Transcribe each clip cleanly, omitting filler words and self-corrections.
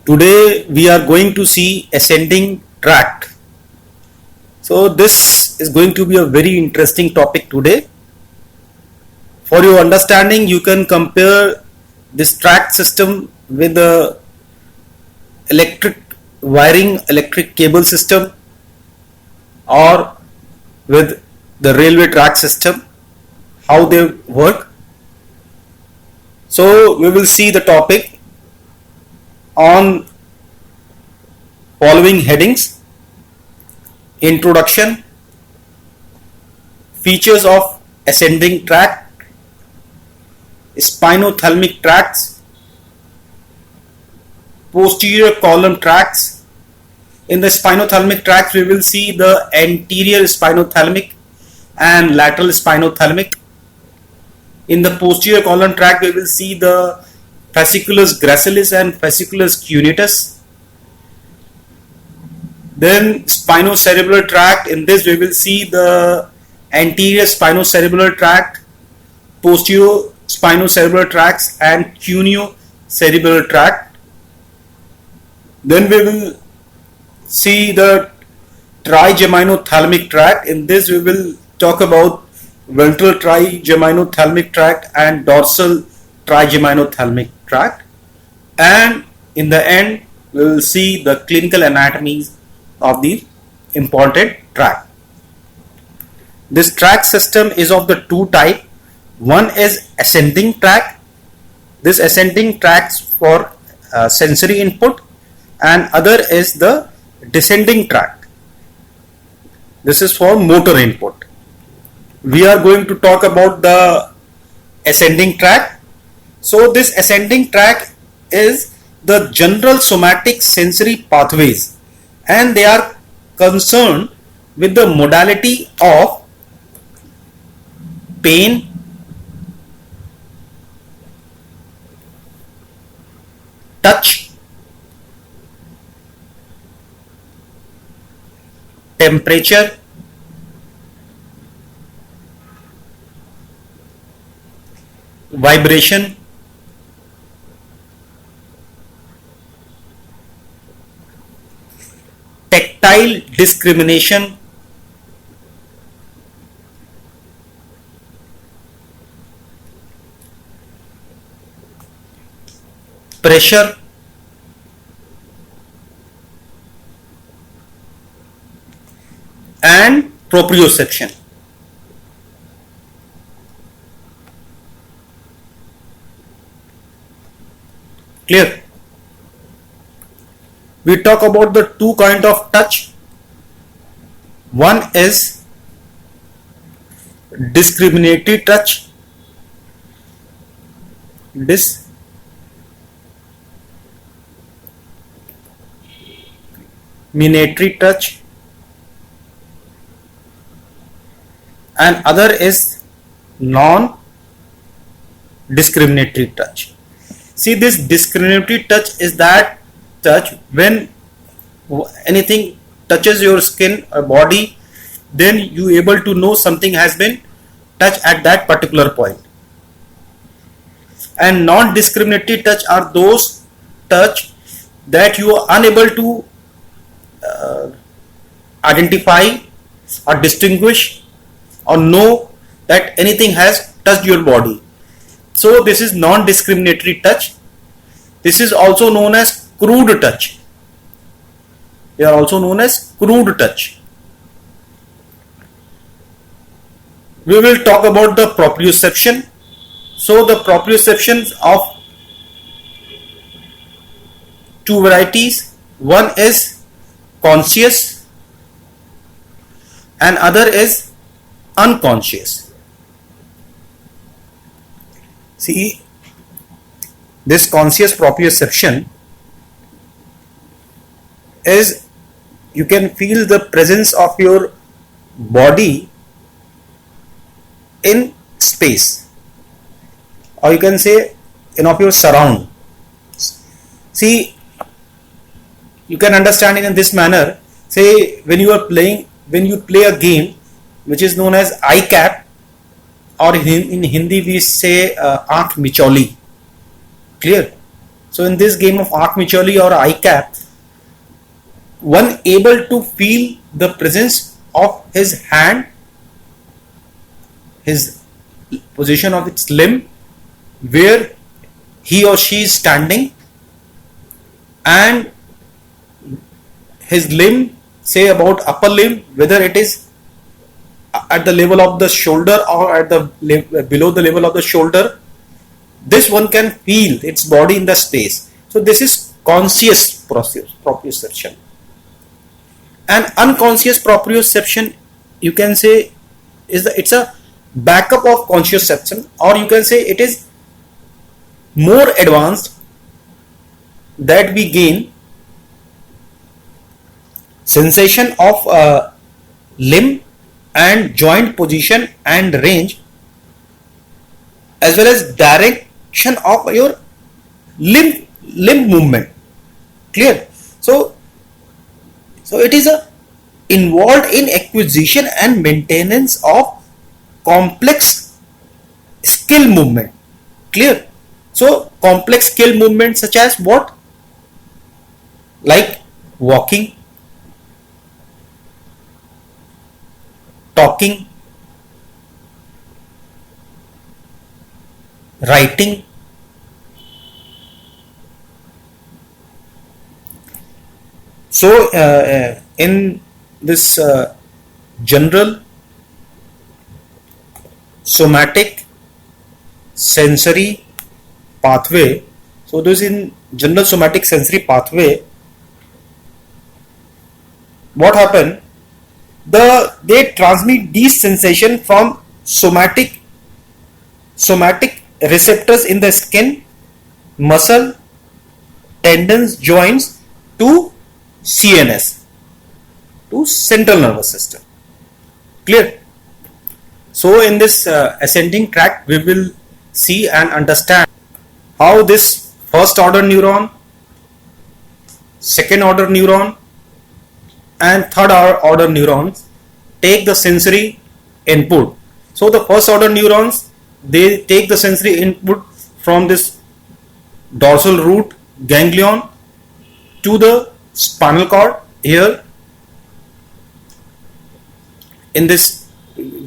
Today we are going to see ascending tract. So this is going to be a very interesting topic today. For your understanding, you can compare this tract system with the electric wiring, electric cable system, or with the railway track system, how they work. So we will see the topic on following headings: introduction, features of ascending tract, spinothalamic tracts, posterior column tracts. In the spinothalamic tracts, we will see the anterior spinothalamic and lateral spinothalamic. In the posterior column tract, we will see the fasciculus gracilis and fasciculus cuneatus. Then spinocerebellar tract, in this we will see the anterior spinocerebellar tract, posterior spinocerebellar tracts and cuneo-cerebellar tract. Then we will see the trigeminothalamic tract. In this we will talk about ventral trigeminothalamic tract and dorsal trigeminothalamic tract, and in the end we will see the clinical anatomies of the important tract. This tract system is of the two type. One is ascending tract. This ascending tracts for sensory input, and other is the descending tract. This is for motor input. We are going to talk about the ascending tract. So this ascending tract is the general somatic sensory pathways, and they are concerned with the modality of pain, touch, temperature, vibration, tactile discrimination, pressure, and proprioception. Clear? We talk about the two kind of touch. One is discriminatory touch. Discriminatory touch, and other is non-discriminatory touch. See, this discriminatory touch is that touch when anything touches your skin or body, then you able to know something has been touched at that particular point. And non-discriminatory touch are those touch that you are unable to identify or distinguish or know that anything has touched your body. So this is non-discriminatory touch. This is also known as crude touch. They are also known as crude touch. We will talk about the proprioception. So the proprioceptions of two varieties. One is conscious and other is unconscious. See, this conscious proprioception is you can feel the presence of your body in space, or you can say in of your surround. See, you can understand it in this manner. Say when you play a game which is known as eye cap, or in Hindi we say aankh micholi. Clear? So in this game of Ankh Micholi or ICAP, one able to feel the presence of his hand, his position of its limb, where he or she is standing, and his limb, say about upper limb, whether it is at the level of the shoulder or at the below the level of the shoulder, this one can feel its body in the space. So this is conscious proprioception. And unconscious proprioception, you can say, it's a backup of consciousception, or you can say it is more advanced, that we gain sensation of limb and joint position and range, as well as direction of your limb movement. Clear? So it is involved in acquisition and maintenance of complex skill movement. Clear? So complex skill movement such as what? Like walking, talking, writing, so in this general somatic sensory pathway, so this in general somatic sensory pathway, what happened? They transmit these sensation from somatic receptors in the skin, muscle, tendons, joints to CNS, to central nervous system. Clear? So in this ascending tract, we will see and understand how this first order neuron, second order neuron and third order neurons take the sensory input. So the first order neurons, they take the sensory input from this dorsal root ganglion to the spinal cord here in this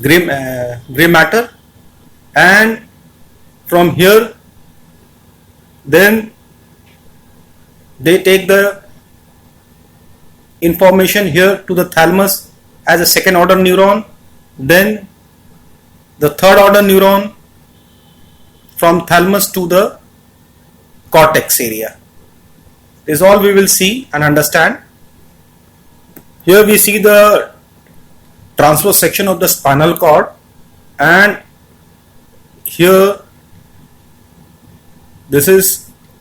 gray matter, and from here then they take the information here to the thalamus as a second order neuron, then the third order neuron from thalamus to the cortex area. This is all we will see and understand. Here we see the transverse section of the spinal cord, and here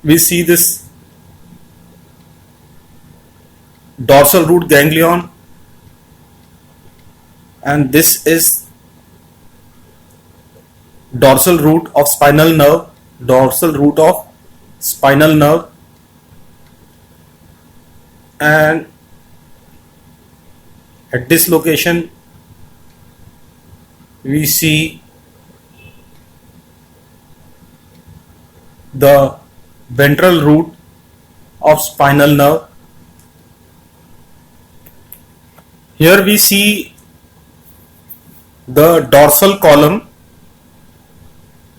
we see this dorsal root ganglion, and this is dorsal root of spinal nerve, and at this location we see the ventral root of spinal nerve. Here we see the dorsal column,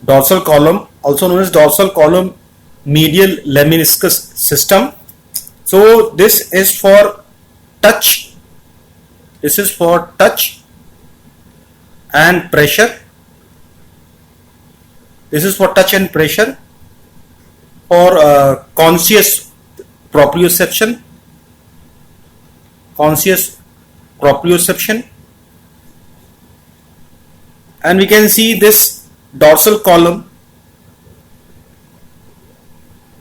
also known as dorsal column medial lemniscus system. So this is for touch, and pressure. For conscious proprioception, and we can see this dorsal column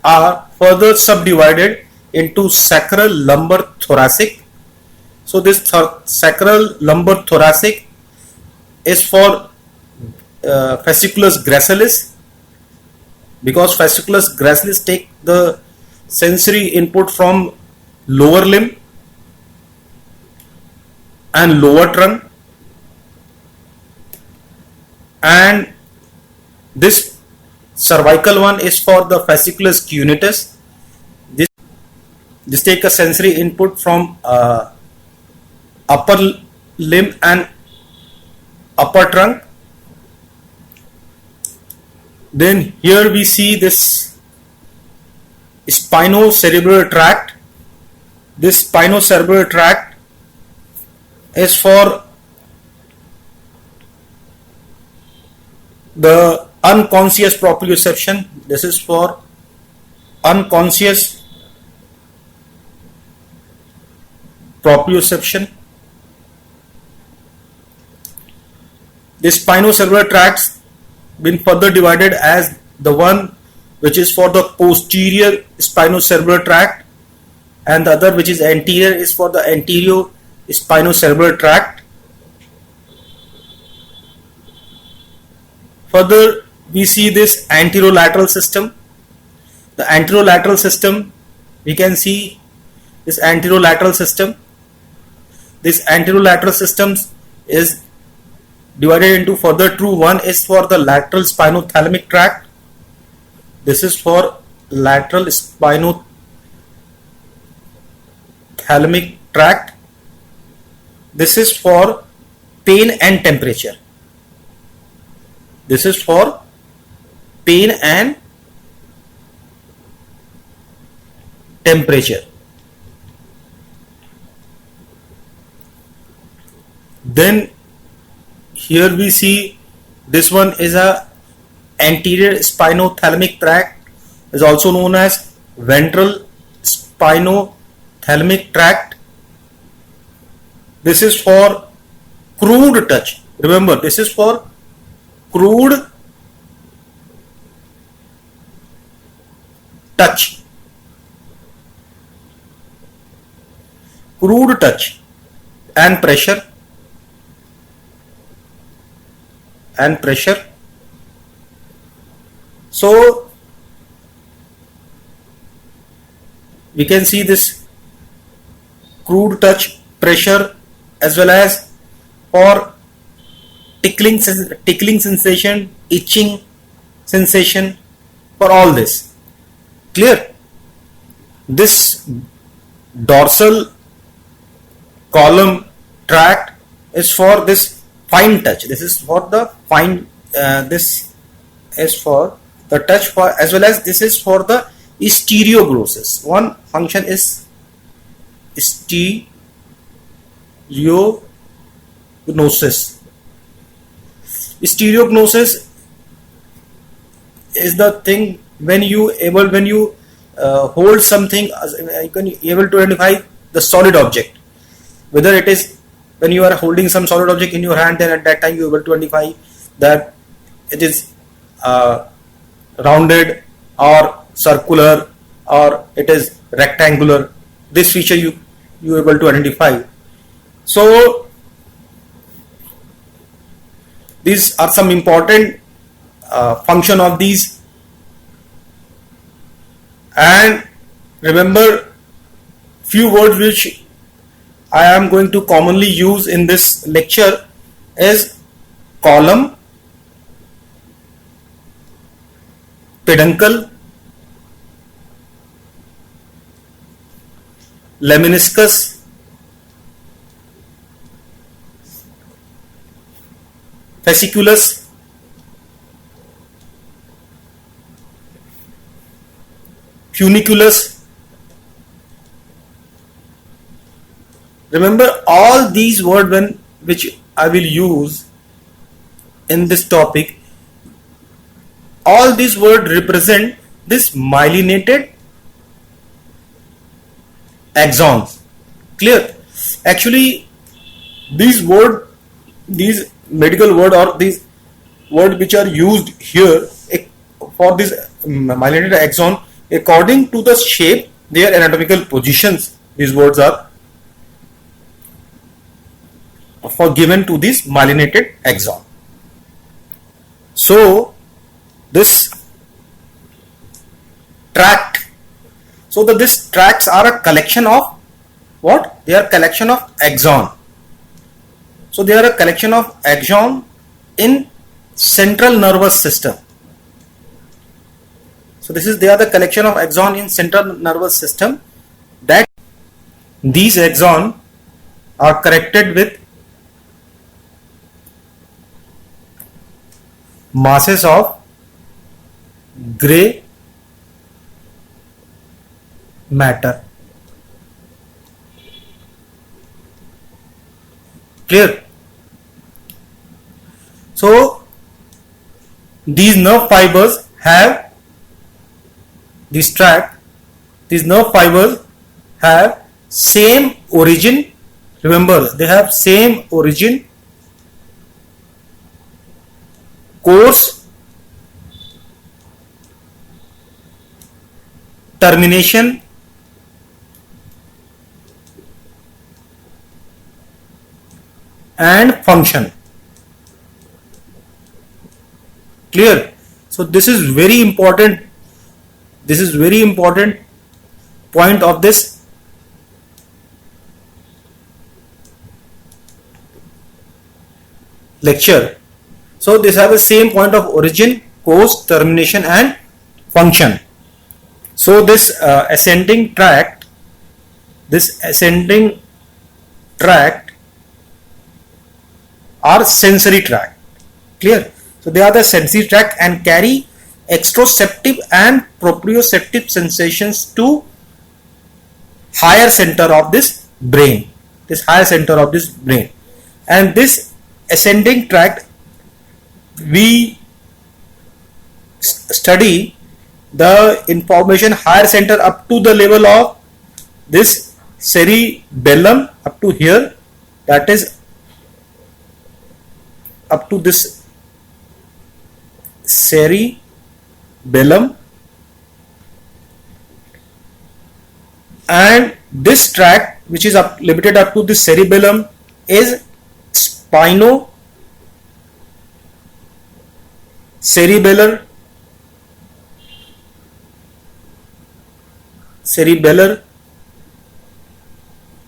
are further subdivided into sacral, lumbar, thoracic. So this sacral, lumbar, thoracic is for fasciculus gracilis, because fasciculus gracilis take the sensory input from lower limb and lower trunk, and this cervical one is for the fasciculus cuneatus, This take a sensory input from upper limb and upper trunk. Then here we see this spinocerebellar tract. This spinocerebellar tract is for the unconscious proprioception. This is for unconscious proprioception. This spinocerebellar tract been further divided as the one which is for the posterior spinocerebellar tract, and the other which is anterior is for the anterior spinocerebellar tract. Further, we see this anterolateral system. The anterolateral system, we can see this anterolateral system. This anterolateral system is divided into further two. One is for the lateral spinothalamic tract. This is for lateral spinothalamic tract. This is for pain and temperature. This is for pain and temperature. Then here we see this one is a anterior spinothalamic tract, is also known as ventral spinothalamic tract. This is for crude touch. Remember, this is for crude touch. Crude touch and pressure. So we can see this crude touch, pressure, as well as for tickling sensation, itching sensation, for all this. Clear? This dorsal column tract is for this fine touch. This is for the fine. This is for the touch, for as well as this is for the stereognosis. One function is stereognosis. Stereognosis is the thing when you hold something, you can able to identify the solid object. Whether it is when you are holding some solid object in your hand, then at that time you are able to identify that it is rounded or circular or it is rectangular. This feature you are able to identify. So these are some important function of these. And remember, few words which I am going to commonly use in this lecture is column, peduncle, lemniscus, fasciculus, funiculus. Remember all these words which I will use in this topic. All these words represent this myelinated axons. Clear? Actually, these medical word or these words which are used here for this myelinated axon, according to the shape, their anatomical positions, these words are for given to this myelinated axon. So this tract, so these tracts are a collection of what? They are collection of axon. So they are a collection of axon in central nervous system. So they are the collection of axon in central nervous system that these axons are connected with masses of gray matter. Clear? So these nerve fibers have this tract. These nerve fibers have same origin. Remember, they have same origin, course, termination, and function. Clear? So this is very important. This is very important point of this lecture. So these have the same point of origin, course, termination, and function. So this ascending tract are sensory tract. Clear? So they are the sensory tract and carry exteroceptive and proprioceptive sensations to higher center of this brain. And this ascending tract, we study the information higher center up to the level of this cerebellum, up to here, that is up to this cerebellum, and this tract which is limited up to the cerebellum is spinocerebellar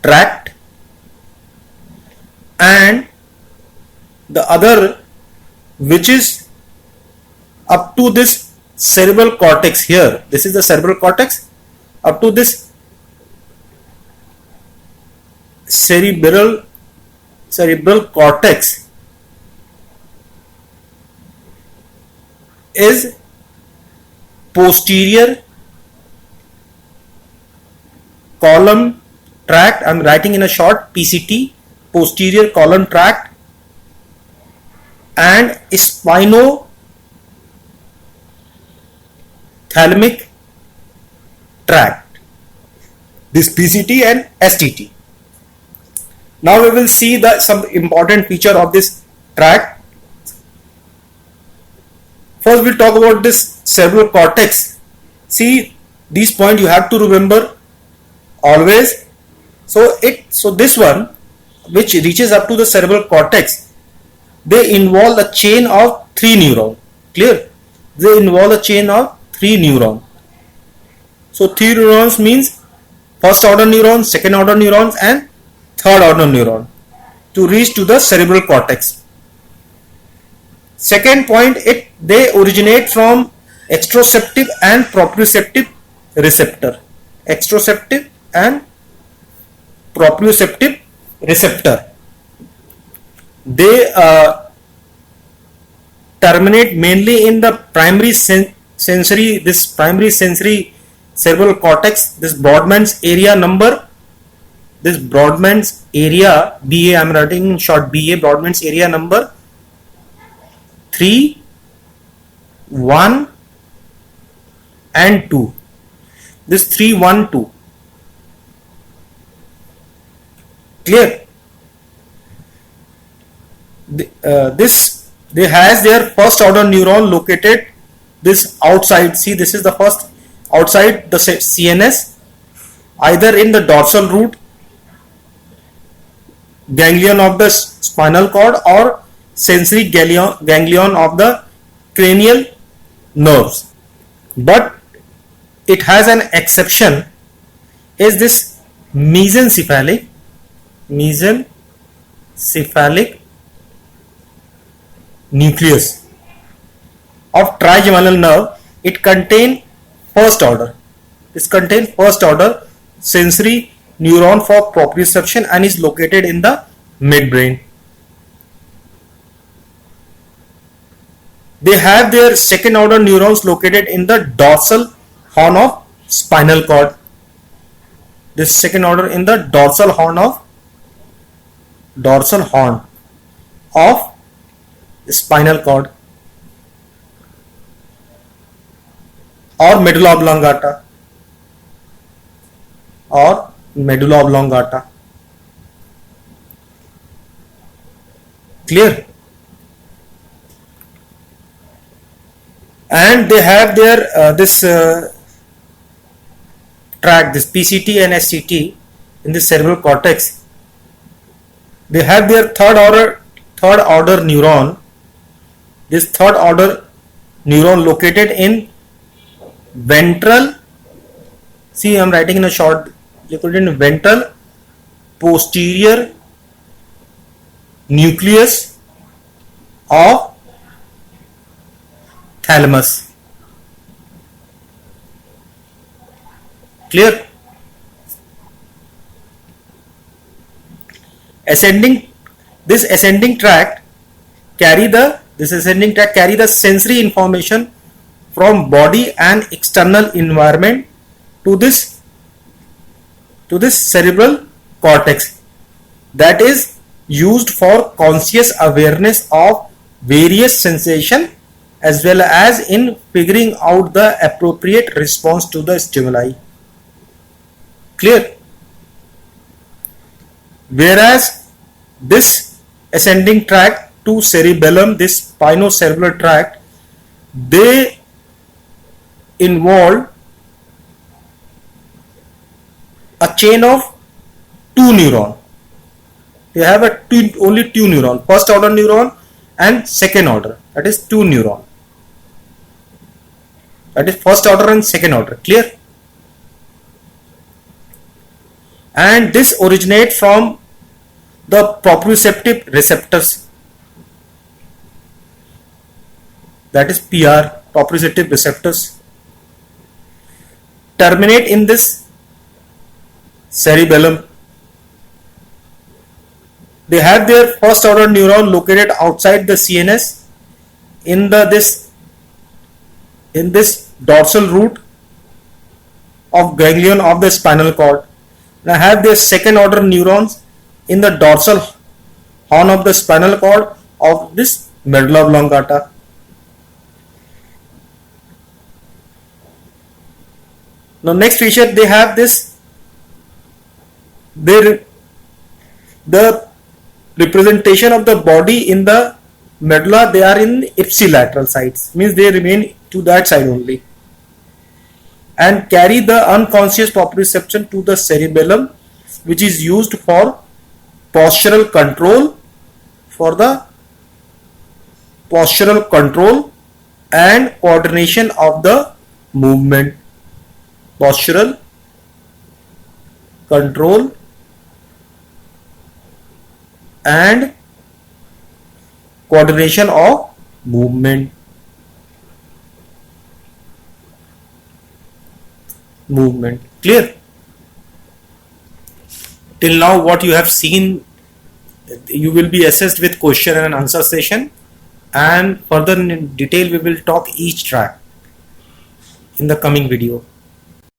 tract, and the other which is up to this cerebral cortex here. This is the cerebral cortex. Up to this cerebral cortex is posterior column tract. I am writing in a short, PCT, posterior column tract, and spinothalamic tract. This PCT and STT. Now we will see some important feature of this tract. First we'll talk about this cerebral cortex. See, these points you have to remember always. So this one which reaches up to the cerebral cortex, they involve a chain of 3 neurons. Clear? They involve a chain of 3 neurons. So 3 neurons means first order neurons, second order neurons, and third order neuron to reach to the cerebral cortex. Second point, they originate from exteroceptive and proprioceptive receptor. Exteroceptive and proprioceptive receptor. They terminate mainly in the primary sensory cerebral cortex. This Brodmann's area number. This Brodmann's area, BA, I am writing in short BA, Brodmann's area number 3, 1 and 2. This 3, 1, 2. Clear? They has their first order neuron located this outside. See, this is the first outside the CNS, either in the dorsal root ganglion of the spinal cord or sensory ganglion of the cranial nerves. But it has an exception, is this mesencephalic nucleus of trigeminal nerve. It contains first order. This contains first order sensory neuron for proprioception and is located in the midbrain. They have their second order neurons located in the dorsal horn of spinal cord. This second order in the dorsal horn of spinal cord or medulla oblongata. Clear? And they have their this tract, this PCT and SCT in the cerebral cortex. They have their third order neuron. This third order neuron located in ventral. See, I am writing in a short. Located in ventral posterior nucleus of thalamus. Clear? This ascending tract carry the sensory information from body and external environment to this cerebral cortex, that is used for conscious awareness of various sensation as well as in figuring out the appropriate response to the stimuli. Clear? Whereas this ascending tract to cerebellum, this spinocerebellar tract, they involve a chain of two neurons. They have only two neurons, first order neuron and second order, that is two neurons. That is first order and second order. Clear? And this originates from the proprioceptive receptors, that is PR, proprioceptive receptors, terminate in this cerebellum. They have their first order neuron located outside the CNS in this dorsal root of ganglion of the spinal cord. Now have their second order neurons in the dorsal horn of the spinal cord of this medulla oblongata. Now next feature, they have this, the representation of the body in the medulla, they are in ipsilateral sides, means they remain to that side only, and carry the unconscious proprioception to the cerebellum, which is used for postural control and coordination of the movement. Postural control and coordination of movement. Clear? Till now what you have seen, you will be assessed with question and answer session, and further in detail we will talk each track in the coming video.